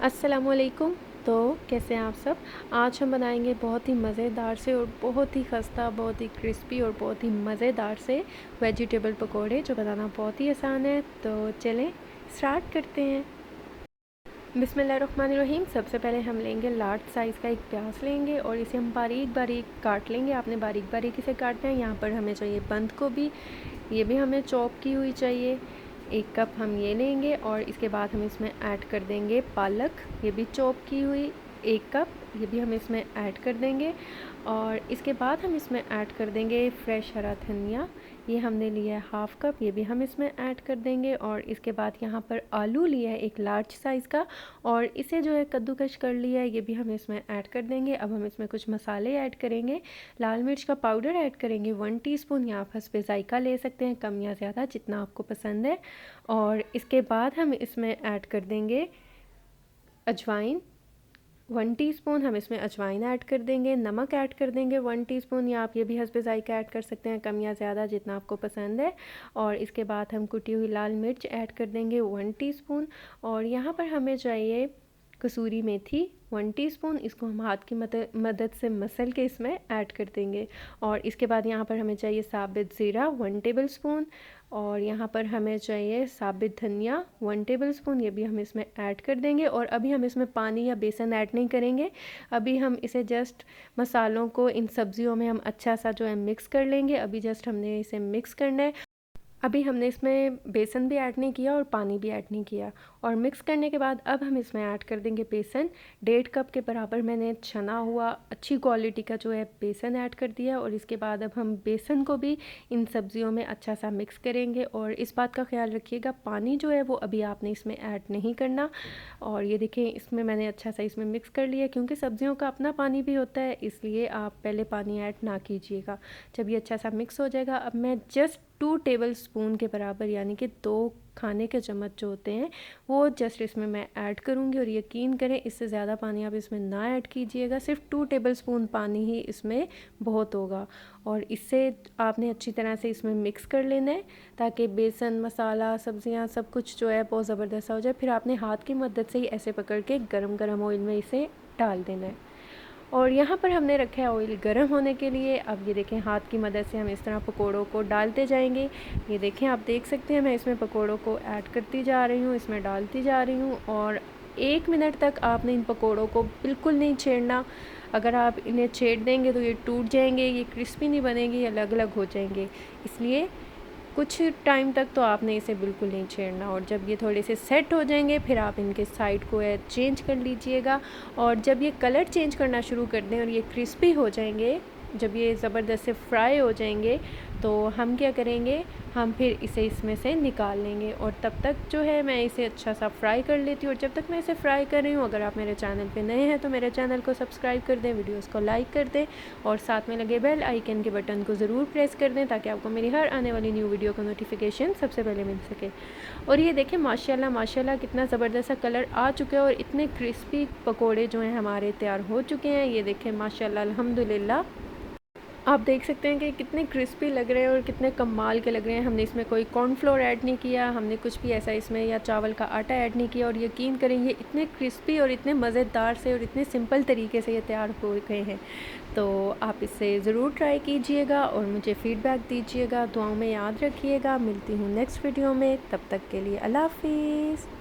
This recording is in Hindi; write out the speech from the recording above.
अस्सलामुअलैकुम। तो कैसे हैं आप सब। आज हम बनाएंगे बहुत ही मज़ेदार से और बहुत ही खस्ता, बहुत ही क्रिस्पी और बहुत ही मज़ेदार से वेजिटेबल पकोड़े, जो बनाना बहुत ही आसान है। तो चलें स्टार्ट करते हैं। बिस्मिल्लाहिर्रहमानिर्रहीम। सबसे पहले हम लेंगे लार्ज साइज़ का एक प्याज लेंगे और इसे हम बारीक बारीक काट लेंगे। आपने बारीक बारीक इसे काटना है। यहाँ पर हमें चाहिए बंद गोभी, ये भी हमें चॉप की हुई चाहिए। 1 कप हम ये लेंगे और इसके बाद हम इसमें ऐड कर देंगे पालक, ये भी चॉप की हुई 1 कप, ये भी हम इसमें ऐड कर देंगे। और इसके बाद हम इसमें ऐड कर देंगे फ्रेश हरा धनिया, ये हमने लिया है 1/2 कप, ये भी हम इसमें ऐड कर देंगे। और इसके बाद यहाँ पर आलू लिया है एक लार्ज साइज़ का और इसे जो है कद्दूकश कर लिया है, ये भी हम इसमें ऐड कर देंगे। अब हम इसमें कुछ मसाले ऐड करेंगे। लाल मिर्च का पाउडर ऐड करेंगे 1 टीस्पून, या आप हस्बे ज़ायका ले सकते हैं, कम या ज़्यादा जितना आपको पसंद है। और इसके बाद हम इसमें ऐड कर देंगे अजवाइन 1 टीस्पून, हम इसमें अजवाइन ऐड कर देंगे। नमक ऐड कर देंगे 1 टीस्पून, या आप ये भी हस्बे ज़ायका ऐड कर सकते हैं, कम या ज़्यादा जितना आपको पसंद है। और इसके बाद हम कुटी हुई लाल मिर्च ऐड कर देंगे 1 टीस्पून। और यहाँ पर हमें चाहिए कसूरी मेथी 1 टीस्पून, इसको हम हाथ की मदद से मसल के इसमें ऐड कर देंगे। और इसके बाद यहाँ पर हमें चाहिए साबित ज़ीरा 1 टेबल स्पून, और यहाँ पर हमें चाहिए साबित धनिया 1 टेबल स्पून, ये भी हम इसमें ऐड कर देंगे। और अभी हम इसमें पानी या बेसन ऐड नहीं करेंगे, अभी हम इसे जस्ट मसालों को इन सब्जियों में हम अच्छा सा जो है मिक्स कर लेंगे। अभी जस्ट हमने इसे मिक्स करना है। अभी हमने इसमें बेसन भी ऐड नहीं किया और पानी भी ऐड नहीं किया। और मिक्स करने के बाद अब हम इसमें ऐड कर देंगे बेसन। 1.5 कप के बराबर मैंने छना हुआ अच्छी क्वालिटी का जो है बेसन ऐड कर दिया। और इसके बाद अब हम बेसन को भी इन सब्जियों में अच्छा सा मिक्स करेंगे। और इस बात का ख्याल रखिएगा, पानी जो है वो अभी आपने इसमें ऐड नहीं करना। और ये देखें, इसमें मैंने अच्छा सा इसमें मिक्स कर लिया, क्योंकि सब्जियों का अपना पानी भी होता है, इसलिए आप पहले पानी ऐड ना कीजिएगा। जब ये अच्छा सा मिक्स हो जाएगा, अब मैं जस्ट 2 टेबल स्पून के बराबर, यानी कि 2 खाने के चम्मच जो होते हैं वो जस्ट इसमें मैं ऐड करूँगी। और यकीन करें, इससे ज़्यादा पानी आप इसमें ना ऐड कीजिएगा, सिर्फ 2 टेबल स्पून पानी ही इसमें बहुत होगा। और इससे आपने अच्छी तरह से इसमें मिक्स कर लेना है, ताकि बेसन, मसाला, सब्जियां सब कुछ जो है बहुत ज़बरदस्त हो जाए। फिर आपने हाथ की मदद से ही ऐसे पकड़ के गरम गरम ऑयल में इसे डाल देना है। और यहाँ पर हमने रखा है ऑयल गर्म होने के लिए। अब ये देखें, हाथ की मदद से हम इस तरह पकोड़ों को डालते जाएंगे। ये देखें, आप देख सकते हैं मैं इसमें पकोड़ों को ऐड करती जा रही हूँ, इसमें डालती जा रही हूँ। और 1 मिनट तक आपने इन पकोड़ों को बिल्कुल नहीं छेड़ना। अगर आप इन्हें छेड़ देंगे तो ये टूट जाएंगे, ये क्रिस्पी नहीं बनेंगे, ये अलग अलग हो जाएंगे। इसलिए कुछ टाइम तक तो आपने इसे बिल्कुल नहीं छेड़ना। और जब ये थोड़े से सेट हो जाएंगे, फिर आप इनके साइड को चेंज कर लीजिएगा। और जब ये कलर चेंज करना शुरू कर दें और ये क्रिस्पी हो जाएंगे, जब ये ज़बरदस्त से फ्राई हो जाएंगे, तो हम क्या करेंगे, हम फिर इसे इसमें से निकाल लेंगे। और तब तक जो है मैं इसे अच्छा सा फ्राई कर लेती हूँ। और जब तक मैं इसे फ्राई कर रही हूँ, अगर आप मेरे चैनल पे नए हैं तो मेरे चैनल को सब्सक्राइब कर दें, वीडियोस को लाइक कर दें और साथ में लगे बेल आइकन के बटन को ज़रूर प्रेस कर दें, ताकि आपको मेरी हर आने वाली न्यू वीडियो का नोटिफिकेशन सबसे पहले मिल सके। और ये देखें, माशाल्लाह माशाल्लाह कितना ज़बरदस्त सा कलर आ चुका है और इतने क्रिस्पी पकोड़े जो हैं हमारे तैयार हो चुके हैं। ये देखें माशाल्लाह अल्हम्दुलिल्लाह, आप देख सकते हैं कि कितने क्रिस्पी लग रहे हैं और कितने कमाल के लग रहे हैं। हमने इसमें कोई कॉर्नफ्लोर ऐड नहीं किया, हमने कुछ भी ऐसा इसमें या चावल का आटा ऐड नहीं किया। और यकीन करें, ये इतने क्रिस्पी और इतने मज़ेदार से और इतने सिंपल तरीके से ये तैयार हो गए हैं। तो आप इसे ज़रूर ट्राई कीजिएगा और मुझे फ़ीडबैक दीजिएगा। दुआओं में याद रखिएगा। मिलती हूँ नेक्स्ट वीडियो में, तब तक के लिए अल्लाह हाफ़िज़।